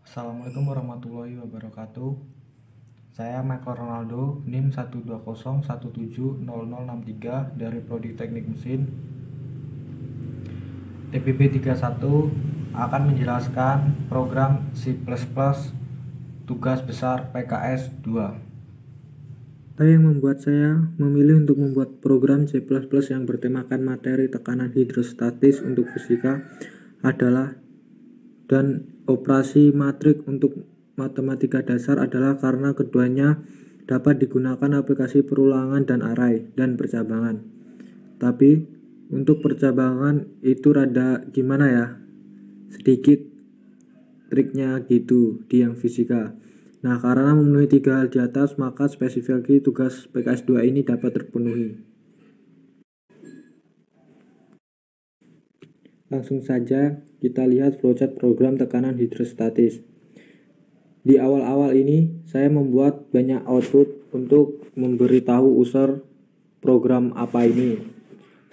Assalamualaikum warahmatullahi wabarakatuh. Saya Michael Ronaldo, NIM 120170063 dari Prodi Teknik Mesin. TPB 31 akan menjelaskan program C++ tugas besar PKS 2. Apa yang membuat saya memilih untuk membuat program C++ yang bertemakan materi tekanan hidrostatis untuk fisika adalah dan operasi matrik untuk matematika dasar adalah karena keduanya dapat digunakan aplikasi perulangan dan arai dan percabangan. Tapi untuk percabangan itu rada gimana ya? Sedikit triknya gitu di yang fisika. Nah, karena memenuhi 3 hal di atas, maka spesifikasi tugas PKS 2 ini dapat terpenuhi. Langsung saja kita lihat flowchart program tekanan hidrostatis. Di awal-awal ini, saya membuat banyak output untuk memberitahu user program apa ini.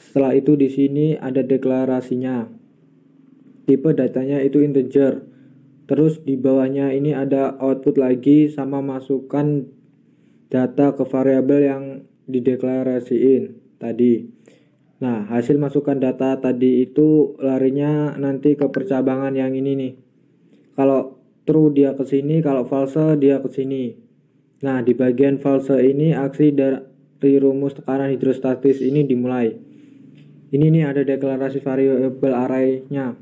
Setelah itu di sini ada deklarasinya. Tipe datanya itu integer. Terus di bawahnya ini ada output lagi sama masukkan data ke variabel yang dideklarasiin tadi. Nah, hasil masukan data tadi itu larinya nanti ke percabangan yang ini nih. Kalau true dia ke sini, kalau false dia ke sini. Nah, di bagian false ini aksi dari rumus tekanan hidrostatis ini dimulai. Ini nih ada deklarasi variabel array-nya.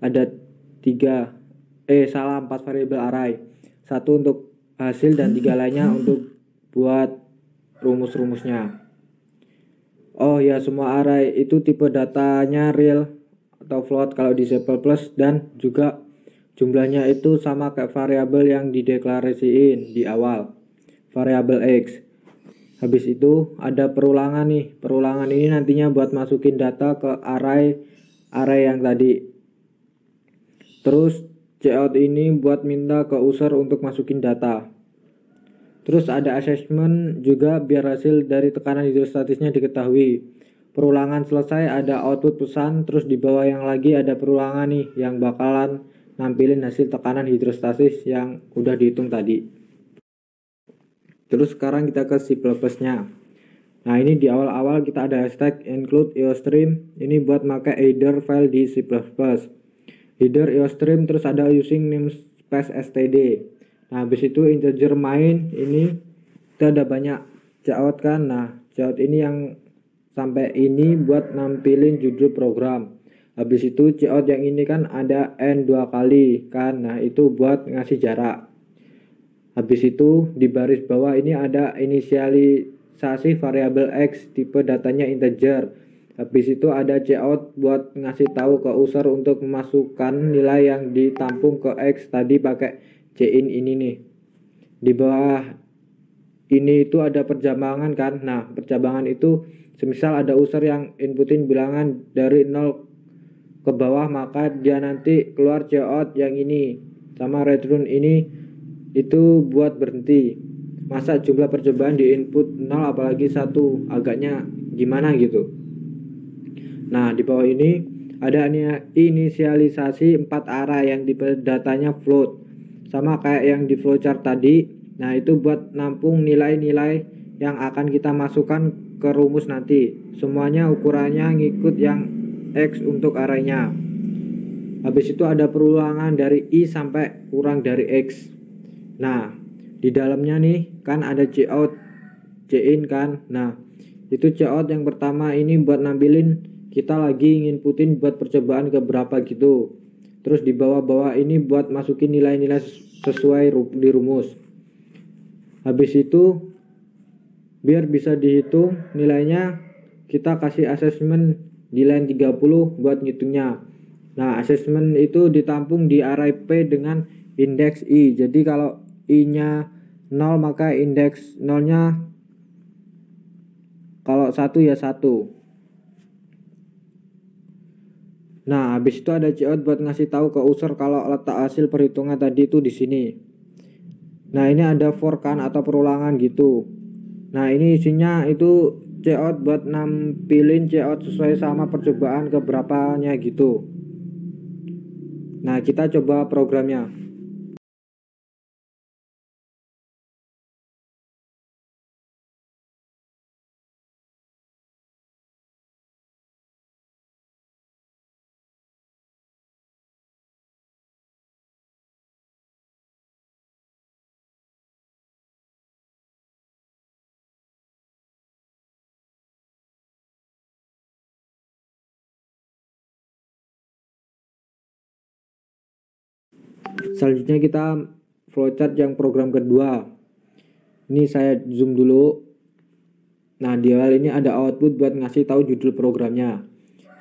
Ada 4 variabel array. 1 untuk hasil dan 3 lainnya untuk buat rumus-rumusnya. Oh ya, semua array itu tipe datanya real atau float kalau di C++, dan juga jumlahnya itu sama kayak variabel yang dideklarasiin di awal, variabel X. Habis itu ada perulangan nih. Perulangan ini nantinya buat masukin data ke array yang tadi. Terus cout ini buat minta ke user untuk masukin data. Terus ada assessment juga biar hasil dari tekanan hidrostatisnya diketahui. Perulangan selesai ada output pesan, terus di bawah yang lagi ada perulangan nih yang bakalan nampilin hasil tekanan hidrostatis yang udah dihitung tadi. Terus sekarang kita ke C++ nya. Nah, ini di awal-awal kita ada hashtag include eostream. Ini buat pakai header file di C++. Header eostream, terus ada using namespace std. Nah, habis itu integer main ini kita ada banyak cout kan. Nah, cout ini yang sampai ini buat nampilin judul program. Habis itu cout yang ini kan ada n 2 kali kan. Nah, itu buat ngasih jarak. Habis itu di baris bawah ini ada inisialisasi variabel X, tipe datanya integer. Habis itu ada cout buat ngasih tahu ke user untuk memasukkan nilai yang ditampung ke X tadi pakai cin ini nih. Di bawah ini itu ada percabangan kan. Nah, percabangan itu semisal ada user yang inputin bilangan dari 0 ke bawah, maka dia nanti keluar cout yang ini sama return ini itu buat berhenti. Masa jumlah percobaan di input 0 apalagi 1, agaknya gimana gitu. Nah, di bawah ini ada inisialisasi 4 arah yang tipe datanya float, sama kayak yang di flowchart tadi. Nah, itu buat nampung nilai-nilai yang akan kita masukkan ke rumus nanti. Semuanya ukurannya ngikut yang X untuk arraynya. Habis itu ada perulangan dari I sampai kurang dari X. Nah, di dalamnya nih kan ada cout, cin kan. Nah, itu cout yang pertama ini buat nampilin kita lagi nginputin buat percobaan ke berapa gitu. Terus di bawah-bawah ini buat masukin nilai-nilai sesuai di rumus. Habis itu biar bisa dihitung nilainya, kita kasih assessment di line 30 buat ngitungnya. Nah, assessment itu ditampung di array P dengan indeks I. Jadi kalau I-nya 0 maka indeks 0-nya, kalau 1 ya 1. Nah, habis itu ada cout buat ngasih tahu ke user kalau letak hasil perhitungan tadi itu di sini. Nah, ini ada for kan atau perulangan gitu. Nah, ini isinya itu cout buat nampilin cout sesuai sama percobaan keberapanya gitu. Nah, kita coba programnya. Selanjutnya kita flowchart yang program kedua. Ini saya zoom dulu. Nah, di awal ini ada output buat ngasih tahu judul programnya.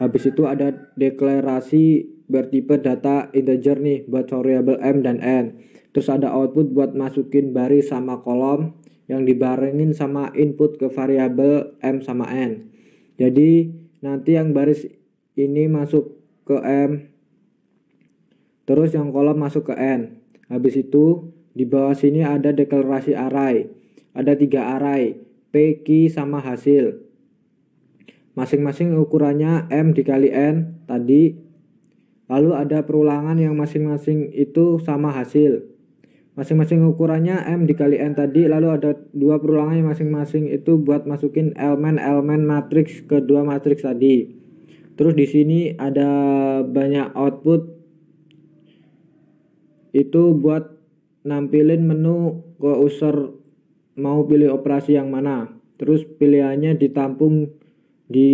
Habis itu ada deklarasi bertipe data integer nih buat variabel m dan n. Terus ada output buat masukin baris sama kolom yang dibarengin sama input ke variabel m sama n. Jadi nanti yang baris ini masuk ke m, terus yang kolom masuk ke n. Habis itu di bawah sini ada deklarasi array. Ada 3 array, p, key, sama hasil. Masing-masing ukurannya m dikali n tadi. Lalu ada perulangan yang masing-masing itu sama hasil. Masing-masing ukurannya m dikali n tadi. Lalu ada 2 perulangan yang masing-masing itu buat masukin elemen-elemen matriks ke 2 matriks tadi. Terus di sini ada banyak output itu buat nampilin menu ke user mau pilih operasi yang mana. Terus pilihannya ditampung di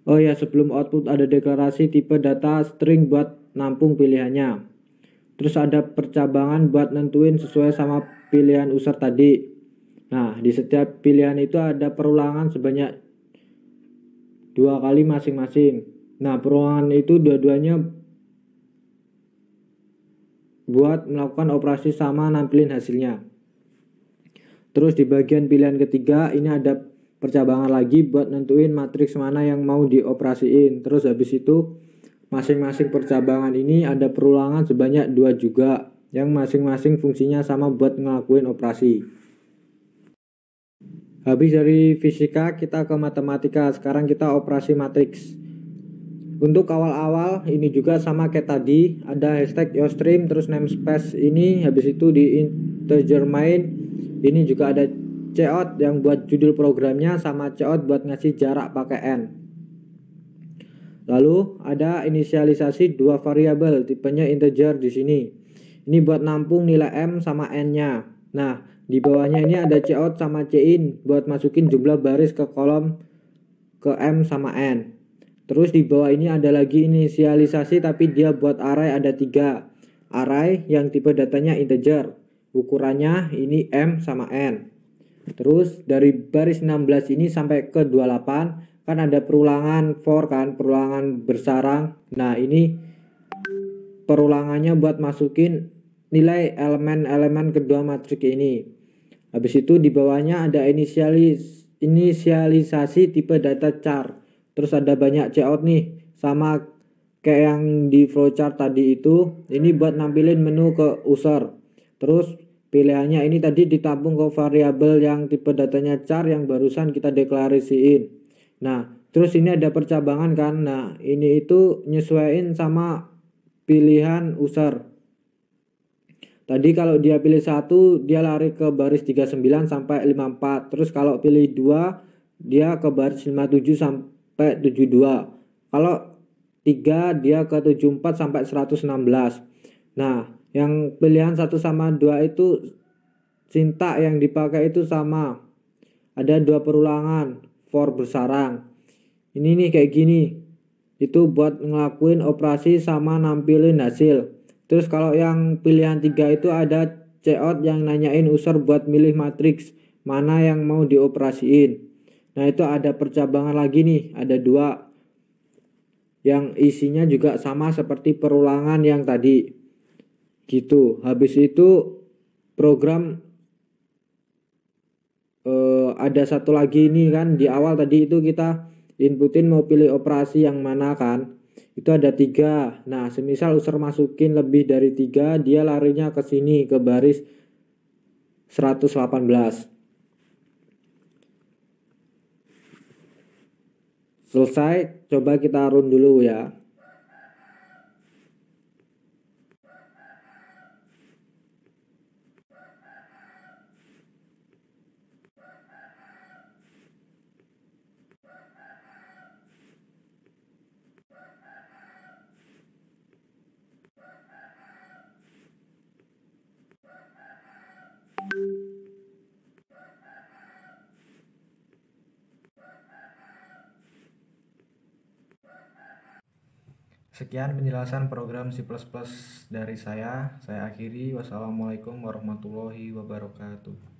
sebelum output ada deklarasi tipe data string buat nampung pilihannya. Terus ada percabangan buat nentuin sesuai sama pilihan user tadi. Nah, di setiap pilihan itu ada perulangan sebanyak 2 kali masing-masing. Nah, perulangan itu dua-duanya buat melakukan operasi sama nampilin hasilnya. Terus di bagian pilihan ketiga ini ada percabangan lagi buat nentuin matriks mana yang mau dioperasiin. Terus habis itu masing-masing percabangan ini ada perulangan sebanyak 2 juga, yang masing-masing fungsinya sama buat ngelakuin operasi. Habis dari fisika kita ke matematika. Sekarang kita operasi matriks. Untuk awal-awal ini juga sama kayak tadi, ada hashtag iostream, terus namespace ini, habis itu di integer main ini juga ada cout yang buat judul programnya, sama cout buat ngasih jarak pakai n. Lalu ada inisialisasi 2 variabel tipenya integer di sini. Ini buat nampung nilai m sama n-nya. Nah, di bawahnya ini ada cout sama cin buat masukin jumlah baris ke kolom ke m sama n. Terus di bawah ini ada lagi inisialisasi tapi dia buat array, ada 3 array yang tipe datanya integer. Ukurannya ini m sama n. Terus dari baris 16 ini sampai ke 28 kan ada perulangan for kan, perulangan bersarang. Nah, ini perulangannya buat masukin nilai elemen-elemen kedua matriks ini. Habis itu di bawahnya ada inisialisasi tipe data char. Terus ada banyak cout nih, sama kayak yang di flowchart tadi itu. Ini buat nampilin menu ke user. Terus pilihannya ini tadi ditampung ke variabel yang tipe datanya char yang barusan kita deklarasiin. Nah, terus ini ada percabangan kan. Nah, ini itu nyesuaiin sama pilihan user. Tadi kalau dia pilih 1, dia lari ke baris 39 sampai 54. Terus kalau pilih 2, dia ke baris 57 sampai 72. Kalau 3 dia ke 74 sampai 116. Nah, yang pilihan 1 sama 2 itu sintak yang dipakai itu sama. Ada 2 perulangan for bersarang. Ini nih kayak gini. Itu buat ngelakuin operasi sama nampilin hasil. Terus kalau yang pilihan 3 itu ada cout yang nanyain user buat milih matriks mana yang mau dioperasiin. Nah, itu ada percabangan lagi nih, ada 2 yang isinya juga sama seperti perulangan yang tadi. Gitu. Habis itu program ada satu lagi nih kan, di awal tadi itu kita inputin mau pilih operasi yang mana kan. Itu ada 3. Nah, semisal user masukin lebih dari 3, dia larinya ke sini ke baris 118. Selesai, coba kita run dulu ya. Sekian penjelasan program C++ dari saya akhiri. Wassalamualaikum warahmatullahi wabarakatuh.